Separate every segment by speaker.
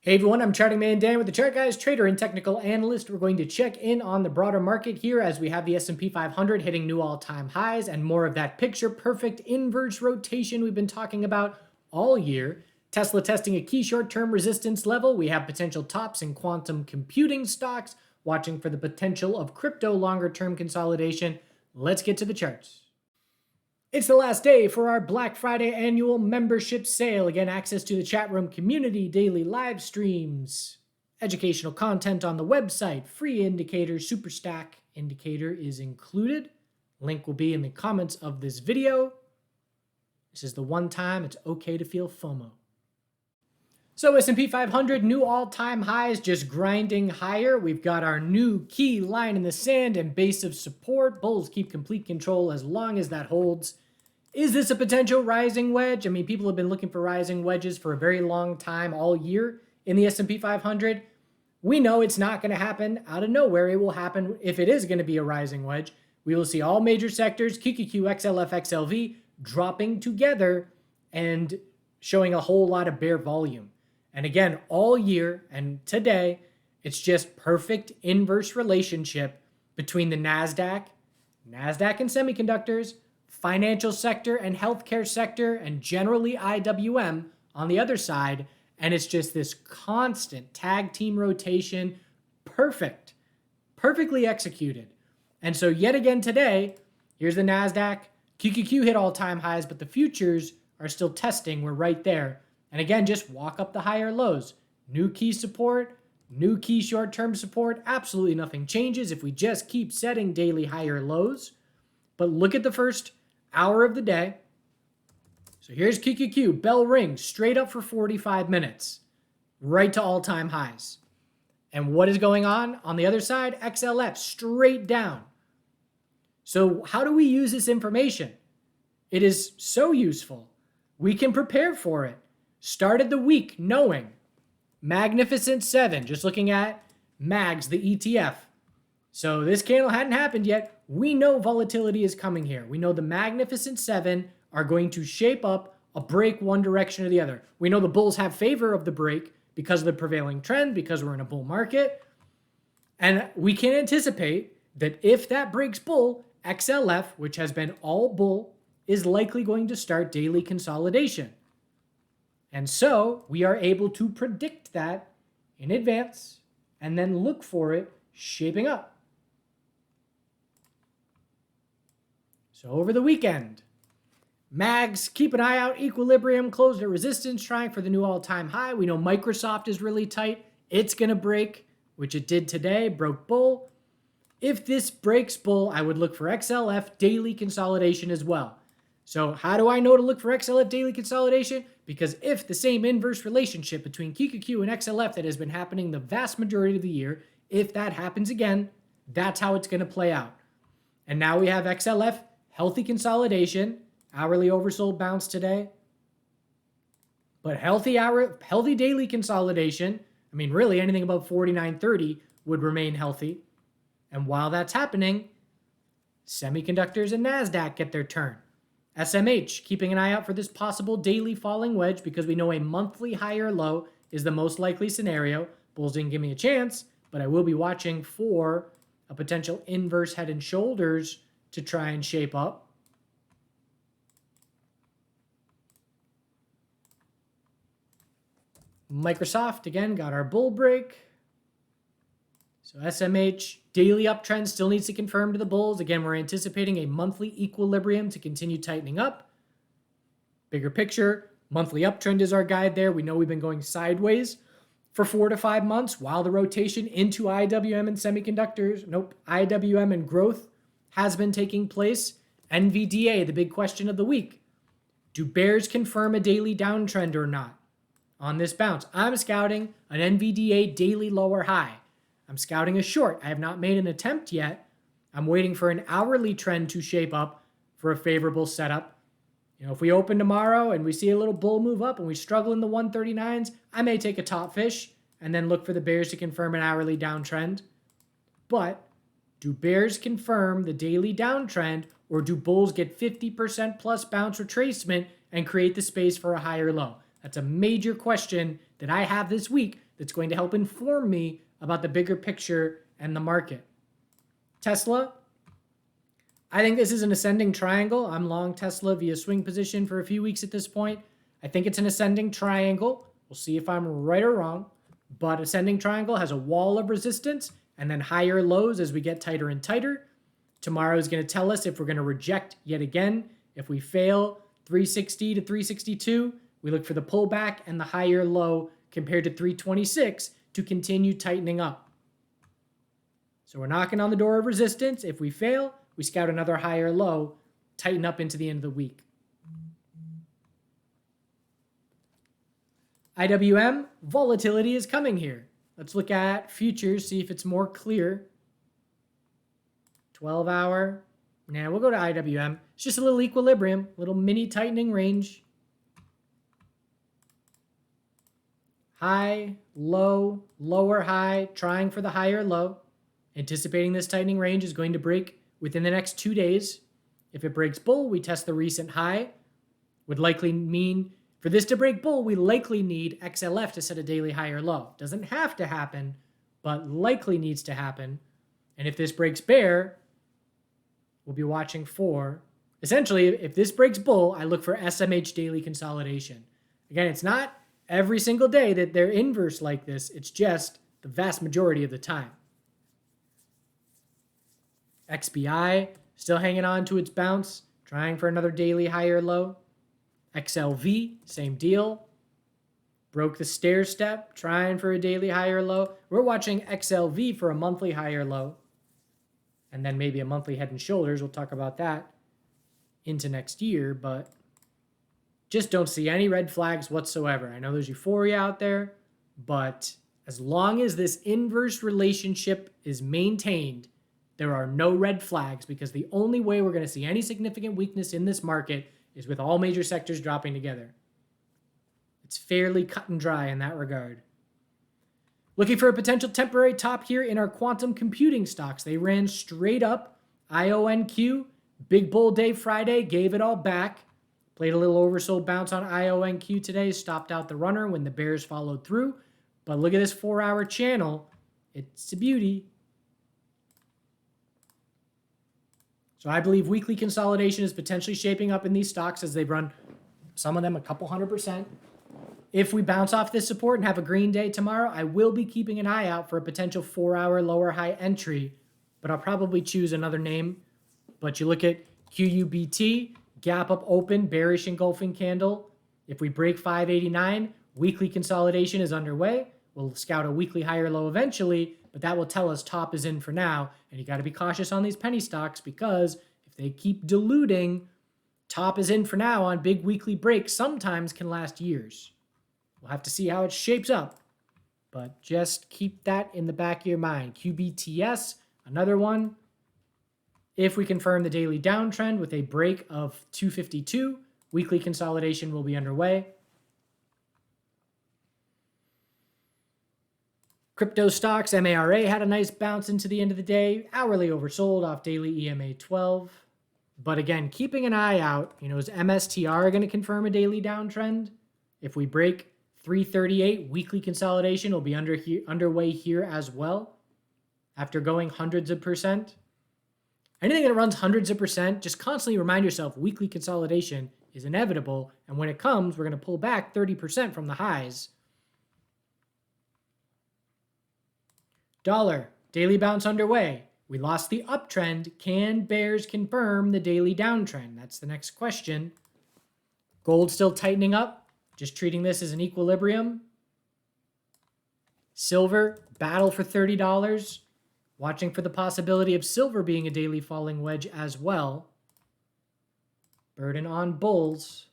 Speaker 1: Hey everyone, I'm Charting Man Dan with the Chart Guys, trader and technical analyst. We're going to check in on the broader market here as we have the S&P 500 hitting new all-time highs and more of that picture-perfect inverse rotation we've been talking about all year. Tesla testing a key short-term resistance level. We have potential tops in quantum computing stocks, watching for the potential of crypto longer-term consolidation. Let's get to the charts. It's the last day for our Black Friday annual membership sale. Again, access to the chat room community, daily live streams, educational content on the website, free indicator, super stack indicator is included. Link will be in the comments of this video. This is the one time it's okay to feel FOMO. So S&P 500, new all-time highs, just grinding higher. We've got our new key line in the sand and base of support. Bulls keep complete control as long as that holds. Is this a potential rising wedge? I mean, people have been looking for rising wedges for a very long time, all year in the S&P 500. We know it's not going to happen out of nowhere. It will happen if it is going to be a rising wedge. We will see all major sectors, QQQ, XLF, XLV, dropping together and showing a whole lot of bear volume. And again, all year and today, it's just perfect inverse relationship between the NASDAQ and semiconductors, financial sector and healthcare sector, and generally IWM on the other side. And it's just this constant tag team rotation, perfectly executed. And so yet again today, here's the NASDAQ. QQQ hit all-time highs, but the futures are still testing. We're right there. And again, just walk up the higher lows. New key support, new key short-term support. Absolutely nothing changes if we just keep setting daily higher lows. But look at the first hour of the day. So here's QQQ, bell rings, straight up for 45 minutes, right to all-time highs. And what is going on? On the other side, XLF, straight down. So how do we use this information? It is so useful. We can prepare for it. Started the week knowing Magnificent 7, just looking at MAGS, the ETF. So this candle hadn't happened yet. We know volatility is coming here. We know the Magnificent 7 are going to shape up a break one direction or the other. We know the bulls have favor of the break because of the prevailing trend, because we're in a bull market. And we can anticipate that if that breaks bull, XLF, which has been all bull, is likely going to start daily consolidation. And so we are able to predict that in advance and then look for it shaping up. So over the weekend, MAGS, keep an eye out. Equilibrium closed at resistance, trying for the new all-time high. We know Microsoft is really tight. It's going to break, which it did today, broke bull. If this breaks bull, I would look for XLF daily consolidation as well. So how do I know to look for XLF daily consolidation? Because if the same inverse relationship between QQQ and XLF that has been happening the vast majority of the year, if that happens again, that's how it's going to play out. And now we have XLF, healthy consolidation, hourly oversold bounce today, but healthy daily consolidation. I mean, really anything above 49.30 would remain healthy. And while that's happening, semiconductors and NASDAQ get their turn. SMH, keeping an eye out for this possible daily falling wedge because we know a monthly higher low is the most likely scenario. Bulls didn't give me a chance, but I will be watching for a potential inverse head and shoulders to try and shape up. Microsoft, again, got our bull break. So SMH, daily uptrend still needs to confirm to the bulls. Again, we're anticipating a monthly equilibrium to continue tightening up. Bigger picture, monthly uptrend is our guide there. We know we've been going sideways for 4 to 5 months while the rotation into IWM and semiconductors, IWM and growth has been taking place. NVDA, the big question of the week. Do bears confirm a daily downtrend or not on this bounce? I'm scouting an NVDA daily lower high. I'm scouting a short. I have not made an attempt yet. I'm waiting for an hourly trend to shape up for a favorable setup. You know, if we open tomorrow and we see a little bull move up and we struggle in the 139s, I may take a top fish and then look for the bears to confirm an hourly downtrend. But do bears confirm the daily downtrend, or do bulls get 50% plus bounce retracement and create the space for a higher low? That's a major question that I have this week that's going to help inform me about the bigger picture and the market. Tesla, I think this is an ascending triangle. I'm long Tesla via swing position for a few weeks at this point. I think it's an ascending triangle. We'll see if I'm right or wrong. But ascending triangle has a wall of resistance and then higher lows as we get tighter and tighter. Tomorrow is going to tell us if we're going to reject yet again. If we fail 360 to 362, we look for the pullback and the higher low compared to 326 to continue tightening up. So we're knocking on the door of resistance. If we fail, we scout another higher low, tighten up into the end of the week. IWM, volatility is coming here. Let's look at futures, see if it's more clear. 12-hour. Now we'll go to IWM. It's just a little equilibrium, little mini tightening range. High, low, lower high, trying for the higher low. Anticipating this tightening range is going to break within the next 2 days. If it breaks bull, we test the recent high. Would likely mean for this to break bull, we likely need XLF to set a daily higher low. Doesn't have to happen, but likely needs to happen. And if this breaks bear, we'll be watching for, essentially, if this breaks bull, I look for SMH daily consolidation. Again, it's not every single day that they're inverse like this. It's just the vast majority of the time. XBI, still hanging on to its bounce, trying for another daily higher low. XLV, same deal. Broke the stair step, trying for a daily higher low. We're watching XLV for a monthly higher low. And then maybe a monthly head and shoulders. We'll talk about that into next year, but just don't see any red flags whatsoever. I know there's euphoria out there, but as long as this inverse relationship is maintained, there are no red flags, because the only way we're going to see any significant weakness in this market is with all major sectors dropping together. It's fairly cut and dry in that regard. Looking for a potential temporary top here in our quantum computing stocks. They ran straight up. IONQ, big bull day Friday, gave it all back. Played a little oversold bounce on IONQ today, stopped out the runner when the bears followed through. But look at this 4-hour channel. It's a beauty. So I believe weekly consolidation is potentially shaping up in these stocks as they've run, some of them, a couple 100%. If we bounce off this support and have a green day tomorrow, I will be keeping an eye out for a potential 4-hour lower high entry, but I'll probably choose another name. But you look at QUBT, gap up open, bearish engulfing candle. If we break 589, weekly consolidation is underway. We'll scout a weekly higher low eventually, but that will tell us top is in for now. And you got to be cautious on these penny stocks, because if they keep diluting, top is in for now on big weekly breaks sometimes can last years. We'll have to see how it shapes up, but just keep that in the back of your mind. QBTS, another one. If we confirm the daily downtrend with a break of 252, weekly consolidation will be underway. Crypto stocks, MARA had a nice bounce into the end of the day. Hourly oversold off daily EMA 12. But again, keeping an eye out, is MSTR going to confirm a daily downtrend? If we break 338, weekly consolidation will be underway here as well. After going hundreds of percent. Anything that runs hundreds of percent, just constantly remind yourself weekly consolidation is inevitable. And when it comes, we're going to pull back 30% from the highs. Dollar, daily bounce underway. We lost the uptrend. Can bears confirm the daily downtrend? That's the next question. Gold still tightening up. Just treating this as an equilibrium. Silver, battle for $30. Watching for the possibility of silver being a daily falling wedge as well. Burden on bulls.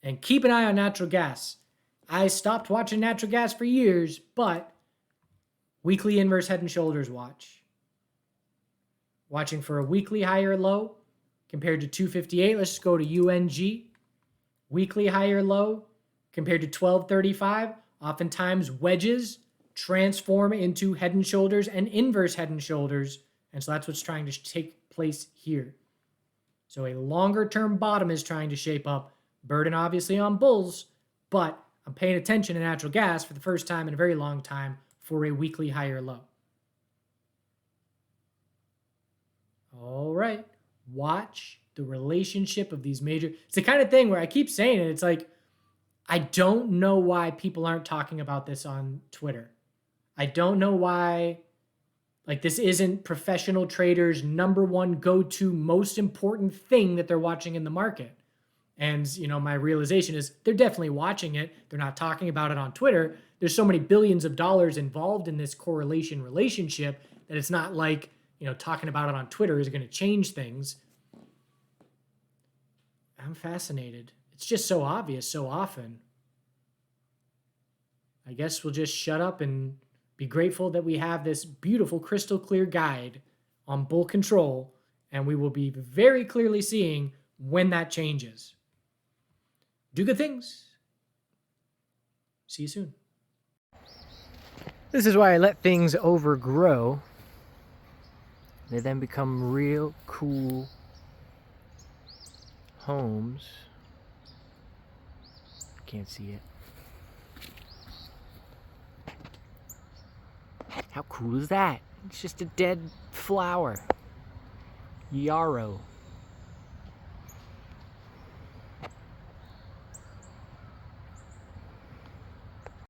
Speaker 1: And keep an eye on natural gas. I stopped watching natural gas for years, but weekly inverse head and shoulders watch. Watching for a weekly higher low compared to 258. Let's just go to UNG. Weekly higher low compared to 1235. Oftentimes wedges transform into head and shoulders and inverse head and shoulders. And so that's what's trying to take place here. So a longer term bottom is trying to shape up. Burden obviously on bulls, but I'm paying attention to natural gas for the first time in a very long time for a weekly higher low. All right. Watch the relationship of these major. It's the kind of thing where I keep saying it. It's like, I don't know why people aren't talking about this on Twitter. I don't know why, like, this isn't professional traders' number one go-to most important thing that they're watching in the market. And, my realization is they're definitely watching it. They're not talking about it on Twitter. There's so many billions of dollars involved in this correlation relationship that it's not like, talking about it on Twitter is going to change things. I'm fascinated. It's just so obvious so often. I guess we'll just shut up and be grateful that we have this beautiful crystal clear guide on bull control, and we will be very clearly seeing when that changes. Do good things. See you soon. This is why I let things overgrow. They then become real cool homes. Can't see it. How cool is that? It's just a dead flower. Yarrow.